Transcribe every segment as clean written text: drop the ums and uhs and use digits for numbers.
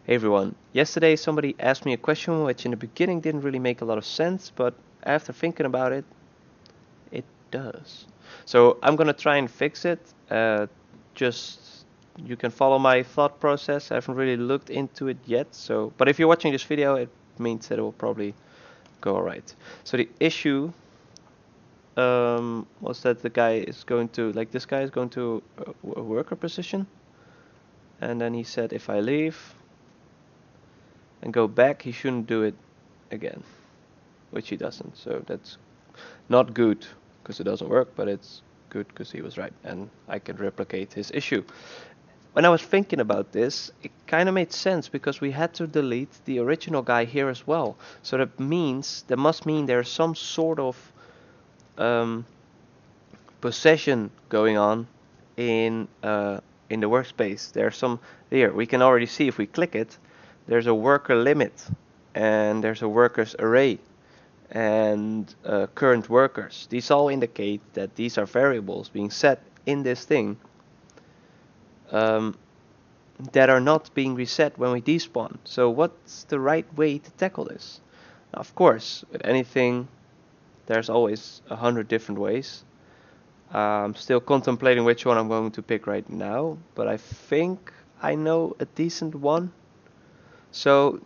Hey everyone, yesterday somebody asked me a question which in the beginning didn't really make a lot of sense, but after thinking about it, it does. So I'm gonna try and fix it. Just you can follow my thought process. I haven't really looked into it yet, but if you're watching this video, it means that it will probably go alright. So the issue was that the guy is going to, like this guy is going to a worker position, and then he said if I leave and go back, he shouldn't do it again, which he doesn't. So that's not good because it doesn't work, but it's good because he was right and I can replicate his issue. When I was thinking about this, it kind of made sense because we had to delete the original guy here as well. So that must mean there's some sort of um, possession going on in the workspace. There's some here. We can already see if we click it. There's a worker limit and there's a workers array and current workers. These all indicate that these are variables being set in this thing um, that are not being reset when we despawn. So what's the right way to tackle this? Now, of course, with anything, there's always 100 different ways. I'm still contemplating which one I'm going to pick right now, but I think I know a decent one. So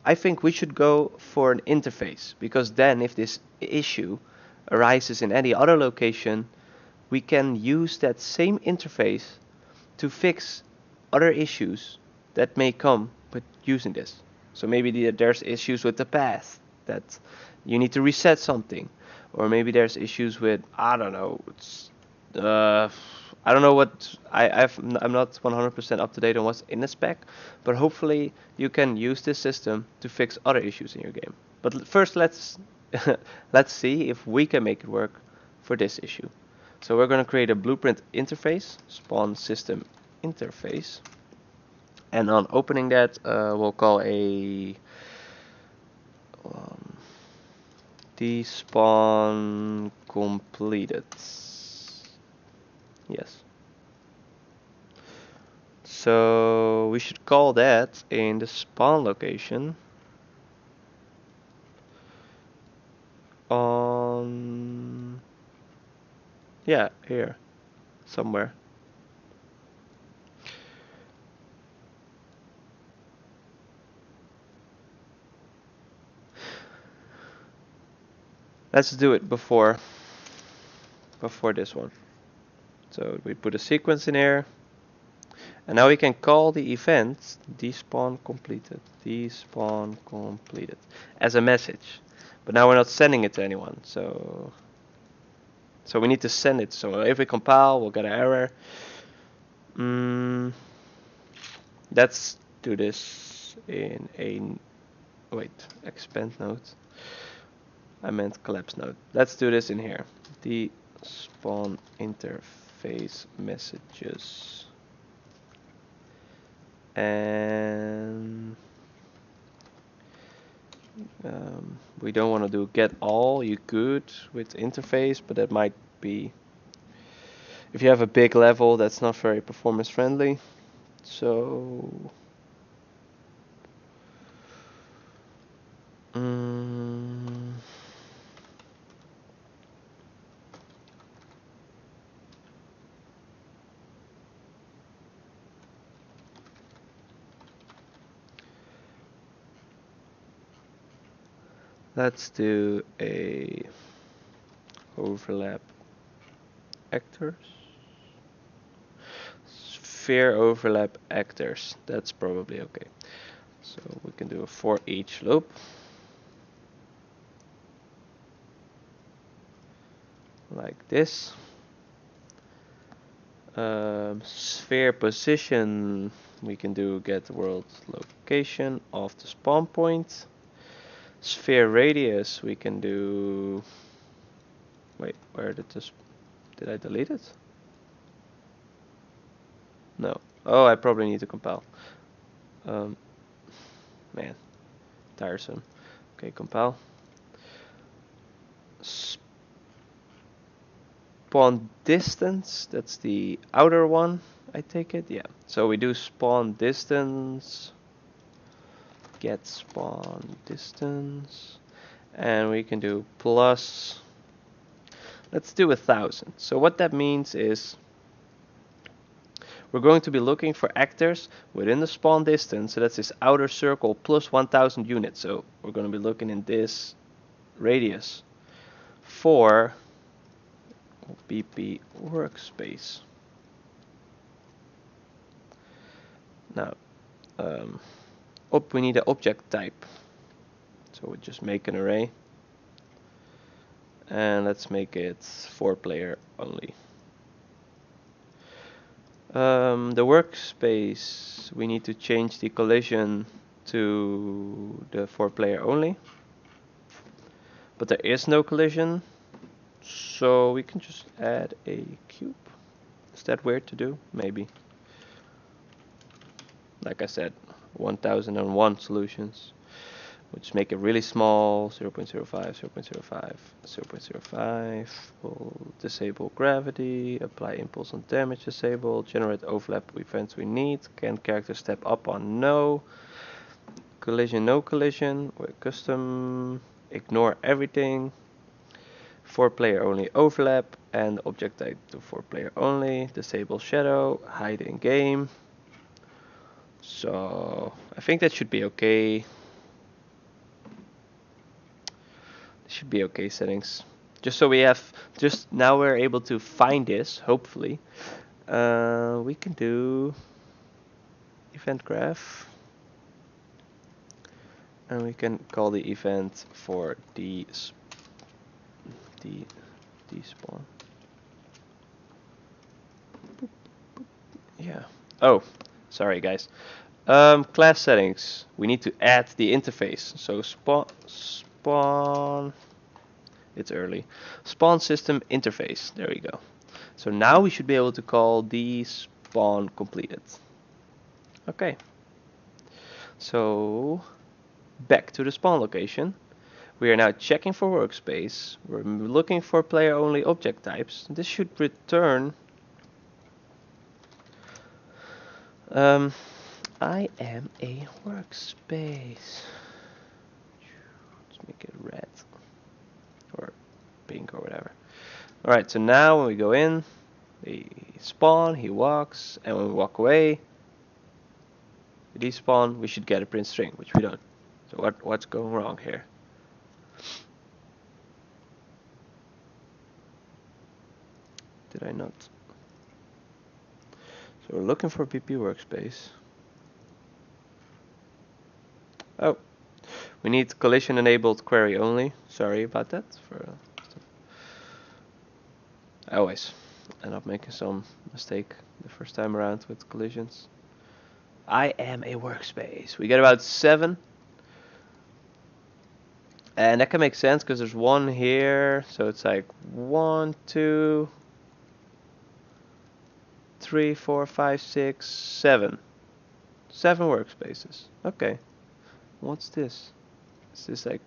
I think we should go for an interface, because then if this issue arises in any other location, we can use that same interface to fix other issues that may come with using this. So maybe there's issues with the path that you need to reset something, or maybe there's issues with, I don't know, I don't know what I'm not 100% up to date on what's in the spec, but hopefully you can use this system to fix other issues in your game. But first, let's let's see if we can make it work for this issue. So we're going to create a blueprint interface, spawn system interface, and on opening that, we'll call a despawn completed. Yes. So we should call that in the spawn location on, yeah, here somewhere. Let's do it before this one. So we put a sequence in here, and now we can call the event despawn completed as a message. But now we're not sending it to anyone, so we need to send it. So if we compile, we'll get an error. Let's do this in a expand node. I meant collapse node. Let's do this in here. Despawn interface messages, and we don't want to do get all. You could with interface, but that might be, if you have a big level, that's not very performance friendly. So let's do a overlap actors. Sphere overlap actors. That's probably okay. So we can do a for each loop. Like this. Sphere position, we can do get world location of the spawn point. Sphere radius, we can do, wait, where did this, did I delete it? No. Oh, I probably need to compile. Man, tiresome. Okay, compile. Spawn distance, that's the outer one, I take it. Yeah. So we do spawn distance get spawn distance, and we can do plus, let's do 1,000. So what that means is we're going to be looking for actors within the spawn distance, so that's this outer circle plus 1,000 units. So we're going to be looking in this radius for BP workspace. Now, we need an object type, so we just make an array, and let's make it 4-player only. The workspace, we need to change the collision to the 4-player only, but there is no collision, so we can just add a cube. Is that weird to do? Maybe. Like I said, 1001 solutions, which make it really small. 0.05, 0.05, 0.05. We'll disable gravity, apply impulse on damage, disable, generate overlap events we need. Can character step up on no? Collision, no collision. With custom, ignore everything. 4-player only overlap, and object type to 4-player only. Disable shadow, hide in game. So I think that should be okay. Should be okay settings. Just so we have, just now we're able to find this, hopefully. We can do event graph. And we can call the event for despawn. Yeah. Oh, sorry guys. Class settings. We need to add the interface. So spawn. It's early. Spawn system interface. There we go. So now we should be able to call despawn completed. Okay. So back to the spawn location. We are now checking for workspace. We're looking for player only object types. This should return. I am a workspace. Let's make it red or pink or whatever. Alright, so now when we go in, we spawn, he walks, and when we walk away, we despawn, we should get a print string, which we don't. So what's going wrong here? Did I not? So we're looking for BP workspace. Oh, we need collision enabled query only. Sorry about that. I always end up making some mistake the first time around with collisions. I am a workspace. We get about 7. And that can make sense because there's 1 here. So it's like 1, 2, 3, 4, 5, 6, 7. 7 workspaces. Okay. What's this? Is this like,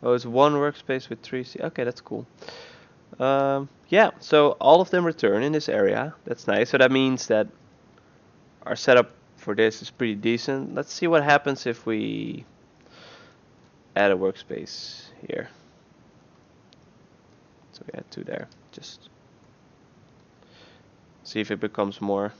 oh, it's 1 workspace with 3 okay, that's cool. Yeah, so all of them return in this area. That's nice. So that means that our setup for this is pretty decent. Let's see what happens if we add a workspace here. So we add 2 there. Just see if it becomes more.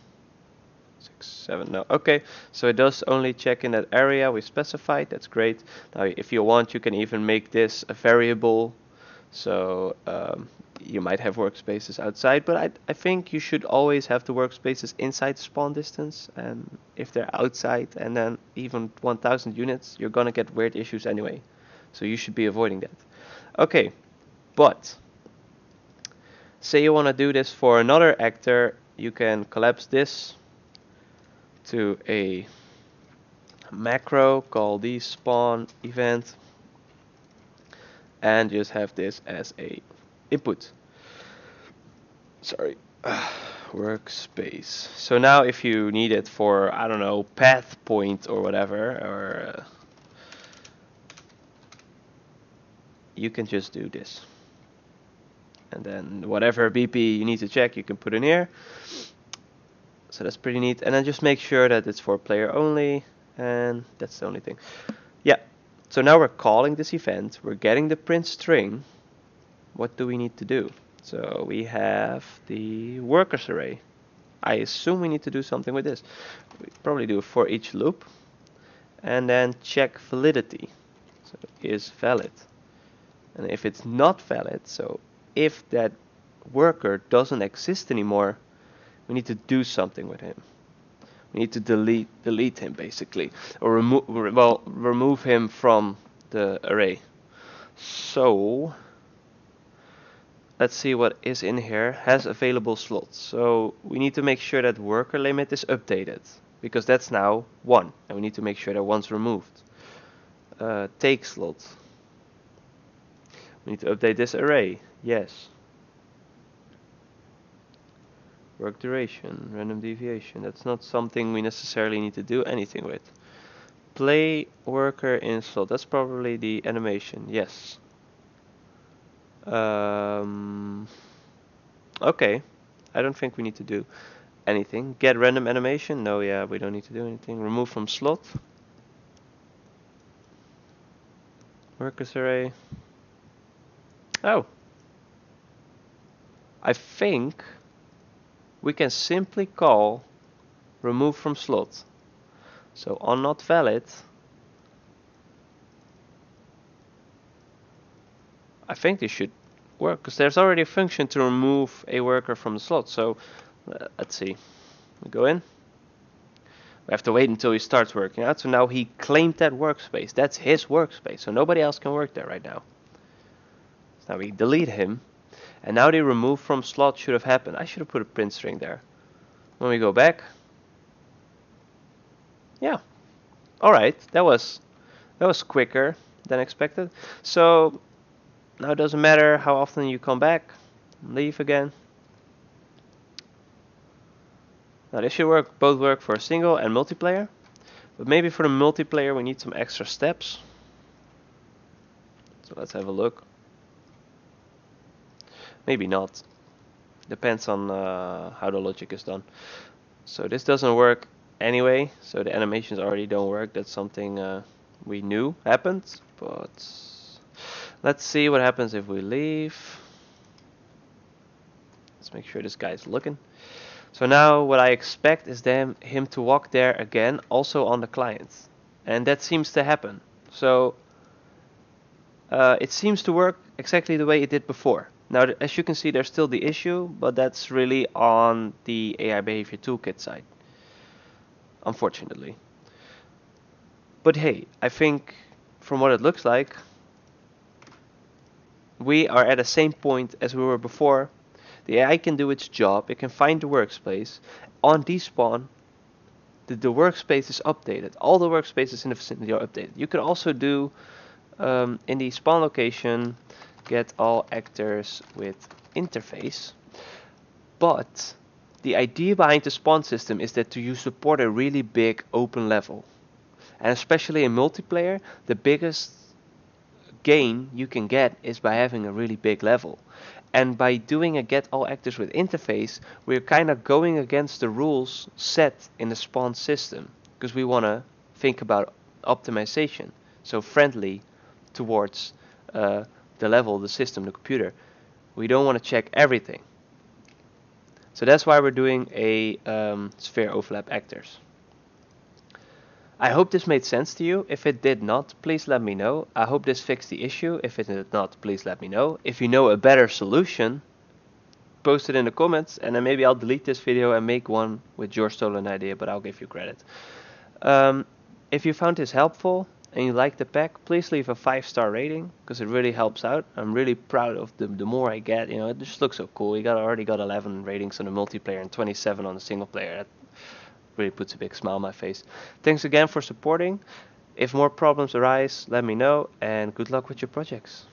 6, 7, no. Okay, so it does only check in that area we specified. That's great. Now, if you want, you can even make this a variable. So you might have workspaces outside, but I think you should always have the workspaces inside the spawn distance. And if they're outside and then even 1000 units, you're gonna get weird issues anyway. So you should be avoiding that. Okay, but say you want to do this for another actor, you can collapse this to a macro called despawn event and just have this as a input. Sorry, workspace. So now if you need it for, I don't know, path point or whatever, or you can just do this. And then whatever BP you need to check, you can put in here. So that's pretty neat. And then just make sure that it's for player only, and that's the only thing. Yeah, so now we're calling this event, we're getting the print string. What do we need to do? So we have the workers array. I assume we need to do something with this. We probably do a for each loop and then check validity. So is valid. And if it's not valid, so if that worker doesn't exist anymore, we need to do something with him. We need to delete him basically, or remove him from the array. So let's see what is in here. Has available slots. So we need to make sure that worker limit is updated, because that's now 1, and we need to make sure that 1's removed. Take slot. We need to update this array. Yes. Work duration, random deviation. That's not something we necessarily need to do anything with. Play worker in slot. That's probably the animation. Yes. Okay. I don't think we need to do anything. Get random animation. No, yeah, we don't need to do anything. Remove from slot. Workers array. Oh. I think we can simply call remove from slot. So on not valid, I think this should work, because there's already a function to remove a worker from the slot. So let's see. We go in. We have to wait until he starts working out. So now he claimed that workspace. That's his workspace. So nobody else can work there right now. So now we delete him. And now the remove from slot should have happened. I should have put a print string there. When we go back. Yeah. Alright, that was quicker than expected. So now it doesn't matter how often you come back, leave again. Now this should both work for single and multiplayer, but maybe for the multiplayer we need some extra steps. So let's have a look. Maybe not. Depends on how the logic is done. So this doesn't work anyway, so the animations already don't work. That's something we knew happened, but let's see what happens if we leave. Let's make sure this guy's looking. So now what I expect is then him to walk there again, also on the client. And that seems to happen. So it seems to work exactly the way it did before. Now, as you can see, there's still the issue, but that's really on the AI Behavior Toolkit side, unfortunately. But hey, I think from what it looks like, we are at the same point as we were before. The AI can do its job, it can find the workspace. On despawn, the workspace is updated. All the workspaces in the vicinity are updated. You can also do, in the spawn location, get all actors with interface. But the idea behind the spawn system is that you support a really big open level. And especially in multiplayer, the biggest gain you can get is by having a really big level. And by doing a get all actors with interface, we're kind of going against the rules set in the spawn system, because we want to think about optimization, so friendly towards the level, the system, the computer. We don't want to check everything. So that's why we're doing a sphere overlap actors. I hope this made sense to you. If it did not, please let me know. I hope this fixed the issue. If it did not, please let me know. If you know a better solution, post it in the comments, and then maybe I'll delete this video and make one with your stolen idea, but I'll give you credit. If you found this helpful and you like the pack, please leave a 5-star rating, because it really helps out. I'm really proud of the more I get. You know, it just looks so cool. We already got 11 ratings on the multiplayer and 27 on the single player. That really puts a big smile on my face. Thanks again for supporting. If more problems arise, let me know, and good luck with your projects.